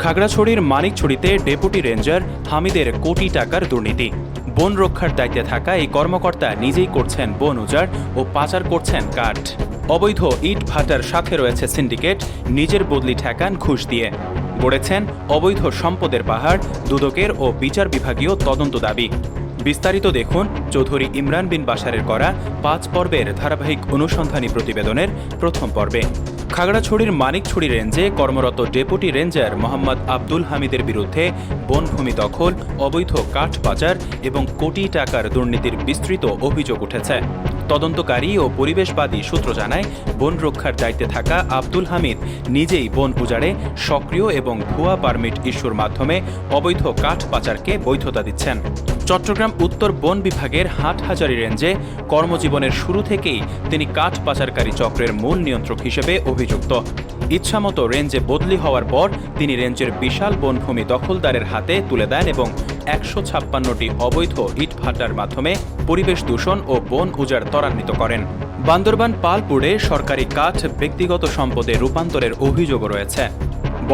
খাগড়াছড়ির মানিকছড়িতে deputy ranger হামিদের কোটি টাকার দুর্নীতি। বন রক্ষার দায়িত্বে থাকা এই কর্মকর্তা নিজেই করছেন বন উজাড় ও পাচার করছেন কাঠ। অবৈধ ইট ভাটার সাথে রয়েছে সিন্ডিকেট, নিজের বদলি ঠেকান ঘুষ দিয়ে। গড়েছেন অবৈধ সম্পদের পাহাড়, দুদকের ও বিচার বিভাগীয় তদন্ত দাবি। বিস্তারিত দেখুন চৌধুরী ইমরান বিন বাশারের করা 5 পর্বের ধারাবাহিক অনুসন্ধানী প্রতিবেদনের প্রথম পর্বে। খাগড়াছড়ির মানিকছড়ি রেঞ্জে কর্মরত ডেপুটি রেঞ্জার মোহাম্মদ আব্দুল হামিদের বিরুদ্ধে বনভূমি দখল, অবৈধ কাঠ পাচার এবং কোটি টাকার দুর্নীতির বিস্তৃত অভিযোগ উঠেছে। তদন্তকারী ও পরিবেশবাদী সূত্র জানায়, বন রক্ষার দায়িত্বে থাকা আব্দুল হামিদ নিজেই বন উজাড়ে সক্রিয় এবং ভুয়া পারমিট ইস্যুর মাধ্যমে অবৈধ কাঠ পাচারকে বৈধতা দিচ্ছেন। চট্টগ্রাম উত্তর বন বিভাগের হাটহাজারী রেঞ্জে কর্মজীবনের শুরু থেকেই তিনি কাঠ পাচারকারী চক্রের মূল নিয়ন্ত্রক হিসেবে অভিযুক্ত। ইচ্ছামতো রেঞ্জে বদলি হওয়ার পর তিনি রেঞ্জের বিশাল বনভূমি দখলদারের হাতে তুলে দেন এবং 156টি অবৈধ ইট ভাটার মাধ্যমে পরিবেশ দূষণ ও বন উজাড় ত্বরান্বিত করেন। বান্দরবান পালপুরে সরকারি কাঠ ব্যক্তিগত সম্পদে রূপান্তরের অভিযোগও রয়েছে।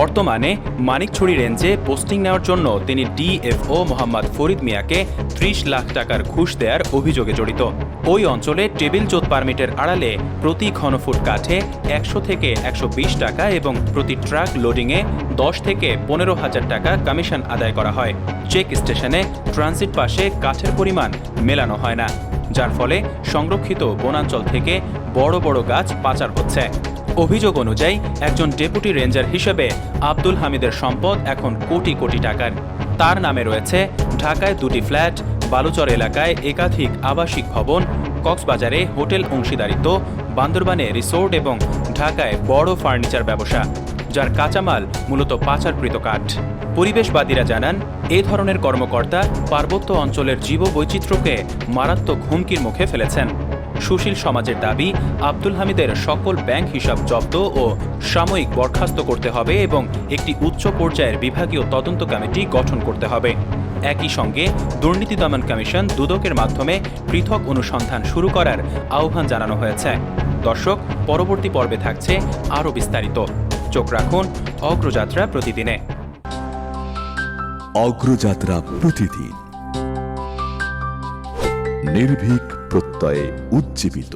বর্তমানে মানিকছড়ি রেঞ্জে পোস্টিং নেওয়ার জন্য তিনি ডিএফও মোহাম্মদ ফরিদ মিয়াকে 30 লাখ টাকার ঘুষ দেওয়ার অভিযোগে জড়িত। ওই অঞ্চলে টেবিল জোত পারমিটের আড়ালে প্রতি ঘনফুট কাঠে 100 থেকে 120 টাকা এবং প্রতি ট্রাক লোডিংয়ে 10 থেকে 15,000 টাকা কমিশন আদায় করা হয়। চেক স্টেশনে ট্রানজিট পাশে কাঠের পরিমাণ মেলানো হয় না, যার ফলে সংরক্ষিত বনাঞ্চল থেকে বড় বড় গাছ পাচার হচ্ছে। অভিযোগ অনুযায়ী একজন ডেপুটি রেঞ্জার হিসেবে আব্দুল হামিদের সম্পদ এখন কোটি কোটি টাকার। তার নামে রয়েছে ঢাকায় 2টি ফ্ল্যাট, বালুচর এলাকায় একাধিক আবাসিক ভবন, কক্সবাজারে হোটেল অংশীদারিত্ব, বান্দরবানে রিসোর্ট এবং ঢাকায় বড় ফার্নিচার ব্যবসা, যার কাঁচামাল মূলত পাচারকৃত কাঠ। পরিবেশবাদীরা জানান, এ ধরনের কর্মকর্তা পার্বত্য অঞ্চলের জীববৈচিত্র্যকে মারাত্মক হুমকির মুখে ফেলেছেন। সুশীল সমাজের দাবি, আব্দুল হামিদের সকল ব্যাংক হিসাব জব্দ ও সাময়িক বরখাস্ত করতে হবে এবং একটি উচ্চ পর্যায়ের বিভাগীয় তদন্ত কমিটি গঠন করতে হবে। একই সঙ্গে দুর্নীতি দমন কমিশন দুদকের মাধ্যমে পৃথক অনুসন্ধান শুরু করার আহ্বান জানানো হয়েছে। দর্শক, পরবর্তী পর্বে থাকছে আরও বিস্তারিত। চোখ রাখুন অগ্রযাত্রা প্রতিদিনে। অগ্রযাত্রা প্রতিদিন, নির্ভীক প্রত্যয়ে উজ্জীবিত।